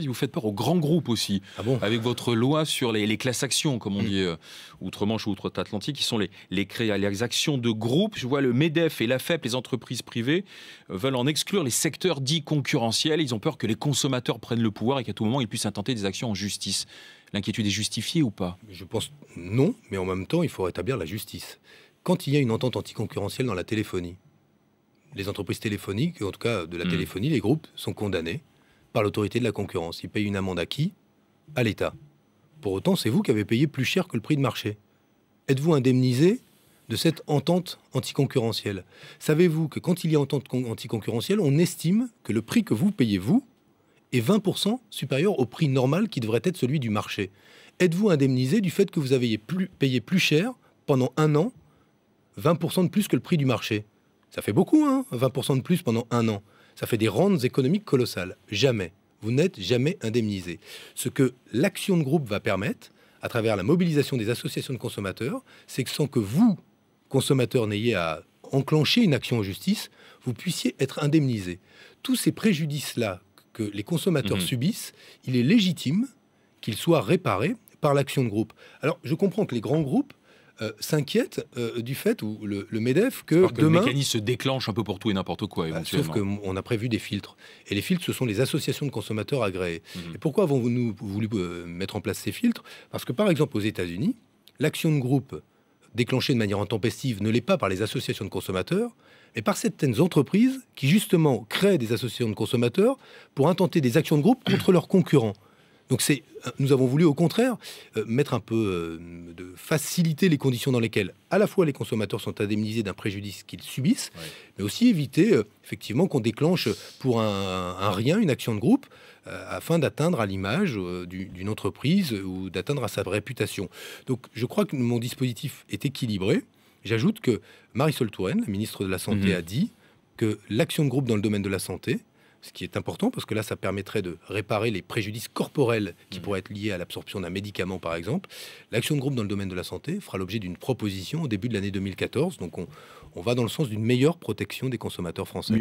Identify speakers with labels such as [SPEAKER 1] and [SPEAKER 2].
[SPEAKER 1] Vous faites peur aux grands groupes aussi,
[SPEAKER 2] Ah bon?
[SPEAKER 1] avec votre loi sur les classes actions, comme on dit outre-Manche ou outre-Atlantique, qui sont les actions de groupe. Je vois le MEDEF et l'AFEP, les entreprises privées, veulent en exclure les secteurs dits concurrentiels. Ils ont peur que les consommateurs prennent le pouvoir et qu'à tout moment, ils puissent intenter des actions en justice. L'inquiétude est justifiée ou pas?
[SPEAKER 2] Je pense non, mais en même temps, il faut rétablir la justice. Quand il y a une entente anticoncurrentielle dans la téléphonie, les entreprises téléphoniques, en tout cas de la téléphonie, les groupes sont condamnés par l'autorité de la concurrence. Ils payent une amende à qui? À l'État. Pour autant, c'est vous qui avez payé plus cher que le prix de marché. Êtes-vous indemnisé de cette entente anticoncurrentielle? Savez-vous que quand il y a entente anticoncurrentielle, on estime que le prix que vous payez, vous, est 20% supérieur au prix normal qui devrait être celui du marché? Êtes-vous indemnisé du fait que vous avez payé plus cher pendant un an, 20% de plus que le prix du marché? Ça fait beaucoup, hein, 20% de plus pendant un an. Ça fait des rentes économiques colossales. Jamais. Vous n'êtes jamais indemnisé. Ce que l'action de groupe va permettre, à travers la mobilisation des associations de consommateurs, c'est que sans que vous, consommateurs, n'ayez à enclencher une action en justice, vous puissiez être indemnisé. Tous ces préjudices-là que les consommateurs subissent, il est légitime qu'ils soient réparés par l'action de groupe. Alors, je comprends que les grands groupes s'inquiètent du fait, ou le MEDEF, que demain...
[SPEAKER 1] le mécanisme se déclenche un peu pour tout et n'importe quoi, éventuellement.
[SPEAKER 2] Sauf qu'on a prévu des filtres. Et les filtres, ce sont les associations de consommateurs agréées. Et pourquoi avons-nous voulu mettre en place ces filtres? Parce que, par exemple, aux États-Unis, l'action de groupe déclenchée de manière intempestive ne l'est pas par les associations de consommateurs, mais par certaines entreprises qui, justement, créent des associations de consommateurs pour intenter des actions de groupe contre leurs concurrents. Donc nous avons voulu au contraire mettre un peu de faciliter les conditions dans lesquelles à la fois les consommateurs sont indemnisés d'un préjudice qu'ils subissent, mais aussi éviter effectivement qu'on déclenche pour un rien une action de groupe afin d'atteindre à l'image d'une entreprise ou d'atteindre à sa réputation. Donc je crois que mon dispositif est équilibré. J'ajoute que Marisol Touraine, la ministre de la Santé, a dit que l'action de groupe dans le domaine de la santé, ce qui est important, parce que là, ça permettrait de réparer les préjudices corporels qui pourraient être liés à l'absorption d'un médicament, par exemple. L'action de groupe dans le domaine de la santé fera l'objet d'une proposition au début de l'année 2014. Donc, on va dans le sens d'une meilleure protection des consommateurs français.